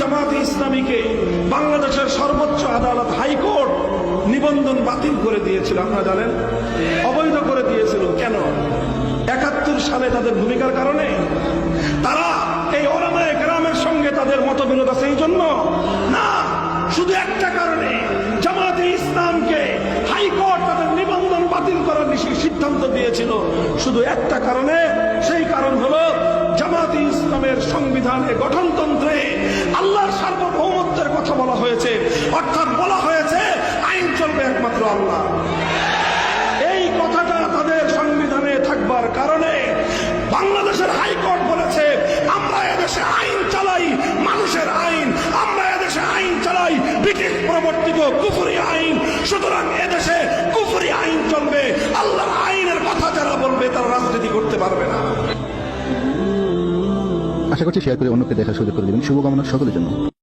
জামায়াতে ইসলামীকে বাংলাদেশের সর্বোচ্চ আদালত হাইকোর্ট নিবন্ধন বাতিল করে দিয়েছিল, আপনারা জানেন, অবৈধ করে দিয়েছিল। কেন? ৭১ সালে তাদের ভূমিকার কারণে। তারা এই ওলামায়ে কেরামের সঙ্গে তাদের মতবিরোধ আছে এই জন্য না, শুধু একটা কারণে, জামায়াতে ইসলামকে হাইকোর্ট তাদের নিবন্ধন বাতিল করার সিদ্ধান্ত দিয়েছিল শুধু একটা কারণে। সেই কারণ হলো জামায়াতে ইসলামের সংবিধানে, গঠনতন্ত্রে আল্লাহর সার্বভৌমত্বের কথা বলা হয়েছে, অর্থাৎ বলা হয়েছে আইন চলবে একমাত্র আল্লাহ। এই কথাটা তাদের সংবিধানে থাকবার কারণে বাংলাদেশের হাইকোর্ট বলেছে আমরা এদেশে আইন চালাই, মানুষের আইন, আমরা এদেশে আইন চালাই ব্রিটিশ প্রবর্তিত কুফরি আইন, সুতরাং এদেশে কুফরি আইন চলবে, আল্লাহর আইনের কথা যারা বলবে তারা রাজনীতি করতে পারবে না। আশা করছি শেয়ার করে অন্যকে দেখার সুযোগ করে দেবেন। শুভকামনা সকলের জন্য।